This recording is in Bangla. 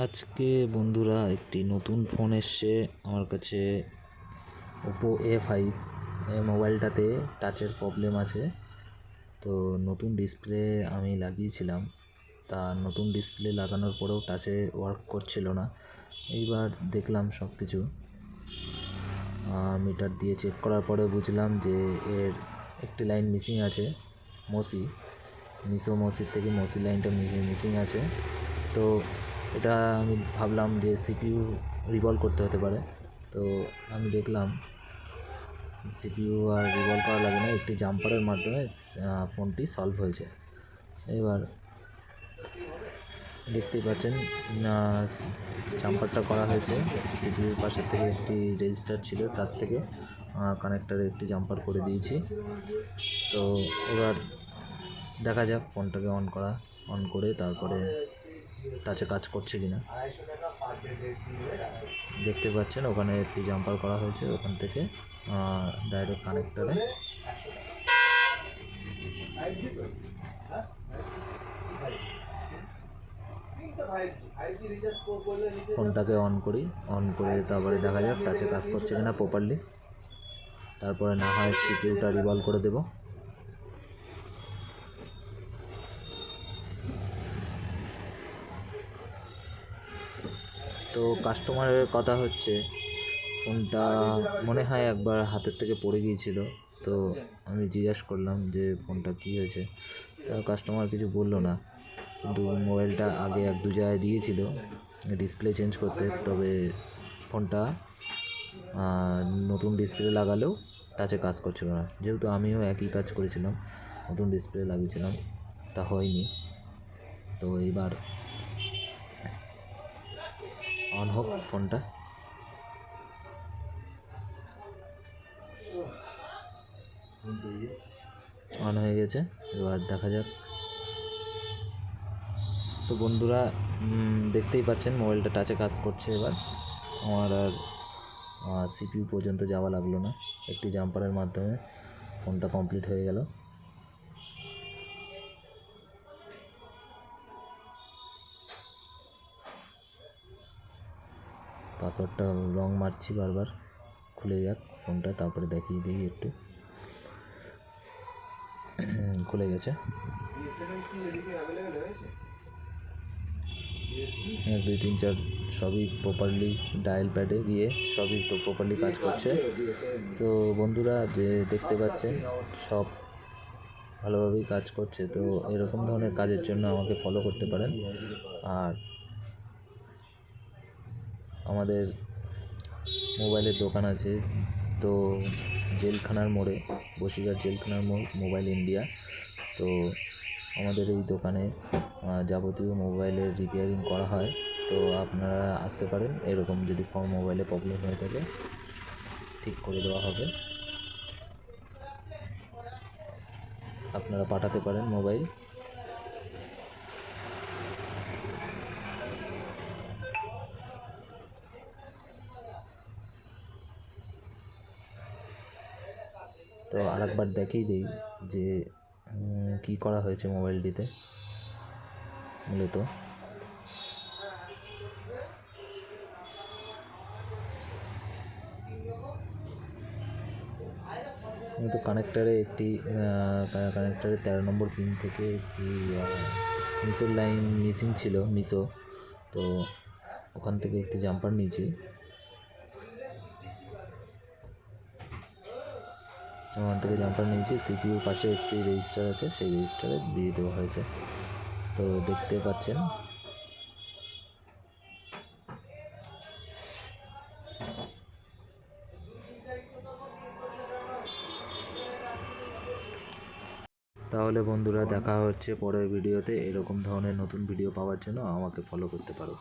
আজকে বন্ধুরা একটি নতুন ফোন এসছে আমার কাছে, ওপো A5। এই মোবাইলটাতে টাচের প্রবলেম আছে। তো নতুন ডিসপ্লে আমি লাগিয়েছিলাম, তা নতুন ডিসপ্লে লাগানোর পরেও টাচে ওয়ার্ক করছিল না। এইবার দেখলাম সব কিছু মিটার দিয়ে চেক করার পরে বুঝলাম যে এর একটি লাইন মিসিং আছে। মসির থেকে মসি লাইনটা মিসিং আছে। তো এটা আমি ভাবলাম যে সিপিইউ রিভলভ করতে হতে পারে। তো আমি দেখলাম সিপিইউ আর রিভলভ করা লাগে না, একটি জাম্পারের মাধ্যমে ফোনটি সলভ হয়েছে। এবার দেখতেই পাচ্ছেন জাম্পারটা করা হয়েছে। সিপিইউর পাশের থেকে একটি রেজিস্টার ছিল, তার থেকে কানেক্টারে একটি জাম্পার করে দিয়েছি। তো এবার দেখা যাক ফোনটাকে অন করে তারপরে টাচে কাজ করছে কিনা। দেখতে পাচ্ছেন ওখানে একটি জাম্পার করা হয়েছে, ওখান থেকে ডাইরেক্ট কানেক্টারে ফোনটাকে অন করে তারপরে দেখা যাক টাচে কাজ করছে কিনা প্রপারলি। তারপরে না হয় সিপিইউটা রিভলভ করে দেব। তো কাস্টমারের কথা হচ্ছে ফোনটা মনে হয় একবার হাতের থেকে পড়ে গিয়েছিল। তো আমি জিজ্ঞেস করলাম যে ফোনটা কী হয়েছে, তা কাস্টমার কিছু বললো না, কিন্তু মোবাইলটা আগে 1-2 জায়গায় দিয়েছিল ডিসপ্লে চেঞ্জ করতে। তবে ফোনটা নতুন ডিসপ্লে লাগালেও টাচে কাজ করছিল না। যেহেতু আমিও একই কাজ করেছিলাম, নতুন ডিসপ্লে লাগিয়েছিলাম, তা হয়নি। তো এইবার অন হোক ফোনটা। অন হয়ে গেছে, এবার দেখা যাক। তো বন্ধুরা দেখতেই পাচ্ছেন মোবাইলটা টাচে কাজ করছে। এবার আমার আর সিপিইউ পর্যন্ত যাওয়া লাগলো না, একটি জাম্পারের মাধ্যমে ফোনটা কমপ্লিট হয়ে গেল। পাসওয়ার্ডটা রং মারছি বারবার, খুলে যাক ফোনটা, তারপরে দেখিয়ে দিই একটু। খুলে গেছে। 1 2 3 4 সবই প্রপারলি ডায়াল প্যাডে গিয়ে সবই তো প্রপারলি কাজ করছে। তো বন্ধুরা যে দেখতে পাচ্ছেন সব ভালোভাবেই কাজ করছে। তো এরকম ধরনের কাজের জন্য আমাকে ফলো করতে পারেন। আর আমাদের মোবাইলের দোকান আছে তো জেলখানার মোড়ে, বসিরহাট জেলখানার মোড়, মোবাইল ইন্ডিয়া। তো আমাদের এই দোকানে যাবতীয় মোবাইলের রিপেয়ারিং করা হয়। তো আপনারা আসতে পারেন, এরকম যদি মোবাইলে প্রবলেম হয়ে থাকে ঠিক করে দেওয়া হবে। আপনারা পাঠাতে পারেন মোবাইল। তো আরেকবার দেখিয়ে দিই যে কী করা হয়েছে মোবাইলটিতে। মূলত কানেক্টারে 13 নম্বর পিন থেকে একটি মিশোর লাইন মিসিং ছিল। তো ওখান থেকে একটি জাম্পার নিয়েছি। সিপিইউর পাশে একটি রেজিস্টার আছে, সেই রেজিস্টারে দিয়ে দেওয়া হয়েছে। তো দেখতে পাচ্ছেন তাহলে বন্ধুরা দেখা হচ্ছে পরের ভিডিওতে। এরকম ধরনের নতুন ভিডিও পাওয়ার জন্য আমাকে ফলো করতে পারো।